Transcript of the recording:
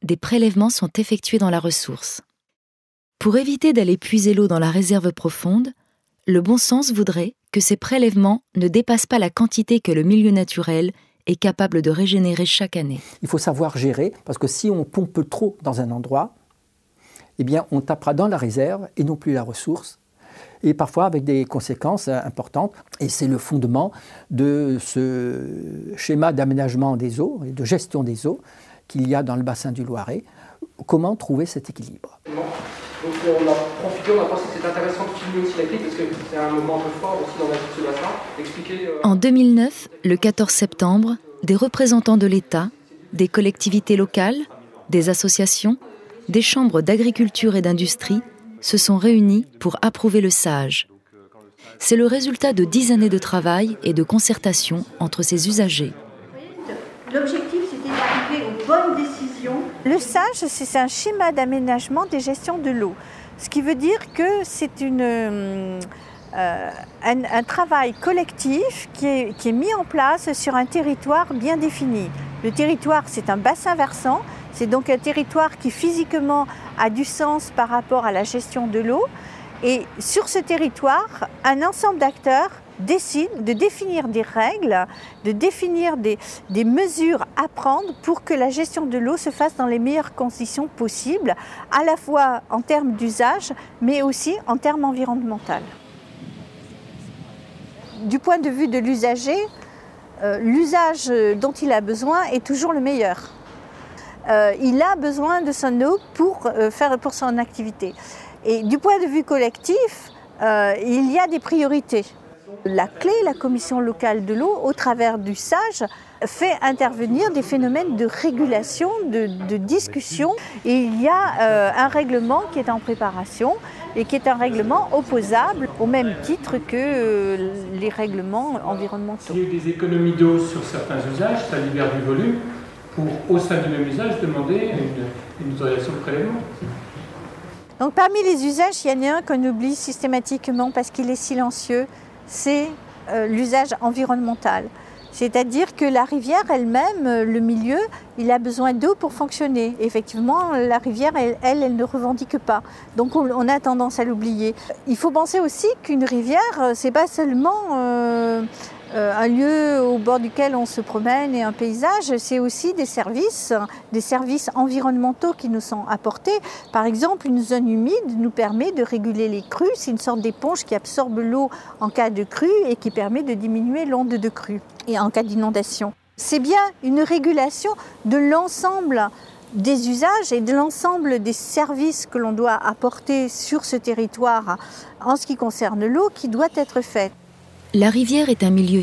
des prélèvements sont effectués dans la ressource. Pour éviter d'aller puiser l'eau dans la réserve profonde, le bon sens voudrait que ces prélèvements ne dépassent pas la quantité que le milieu naturel est capable de régénérer chaque année. Il faut savoir gérer, parce que si on pompe trop dans un endroit, eh bien on tapera dans la réserve et non plus la ressource, et parfois avec des conséquences importantes. Et c'est le fondement de ce schéma d'aménagement des eaux et de gestion des eaux qu'il y a dans le bassin du Loiret. Comment trouver cet équilibre ? Donc on a profité, on a pensé que c'était intéressant de filmer aussi la clé parce que c'est un moment un peu fort aussi dans la vie de ce bassin. Expliquer. En 2009, le 14 septembre, des représentants de l'État, des collectivités locales, des associations, des chambres d'agriculture et d'industrie se sont réunis pour approuver le SAGE. C'est le résultat de 10 années de travail et de concertation entre ses usagers. L'objectif, c'était d'arriver aux bonnes décisions. Le SAGE, c'est un schéma d'aménagement des gestions de l'eau. Ce qui veut dire que c'est un travail collectif qui est mis en place sur un territoire bien défini. Le territoire, c'est un bassin versant. C'est donc un territoire qui physiquement a du sens par rapport à la gestion de l'eau. Et sur ce territoire, un ensemble d'acteurs décide de définir des règles, de définir des mesures à prendre pour que la gestion de l'eau se fasse dans les meilleures conditions possibles, à la fois en termes d'usage, mais aussi en termes environnementaux. Du point de vue de l'usager, l'usage dont il a besoin est toujours le meilleur. Il a besoin de son eau pour son activité. Et du point de vue collectif, il y a des priorités. La clé, la commission locale de l'eau, au travers du SAGE, fait intervenir des phénomènes de régulation, de discussion. Et il y a un règlement qui est en préparation et qui est un règlement opposable au même titre que les règlements environnementaux. Il y a eu des économies d'eau sur certains usages, ça libère du volume, pour, au sein du même usage, demander une autorisation de prélèvement. Donc parmi les usages, il y en a un qu'on oublie systématiquement parce qu'il est silencieux, c'est l'usage environnemental. C'est-à-dire que la rivière elle-même, le milieu, il a besoin d'eau pour fonctionner. Effectivement, la rivière, elle ne revendique pas. Donc on a tendance à l'oublier. Il faut penser aussi qu'une rivière, c'est pas seulement un lieu au bord duquel on se promène et un paysage, c'est aussi des services environnementaux qui nous sont apportés. Par exemple, une zone humide nous permet de réguler les crues, c'est une sorte d'éponge qui absorbe l'eau en cas de crue et qui permet de diminuer l'onde de crue et en cas d'inondation. C'est bien une régulation de l'ensemble des usages et de l'ensemble des services que l'on doit apporter sur ce territoire en ce qui concerne l'eau qui doit être faite. La rivière est un milieu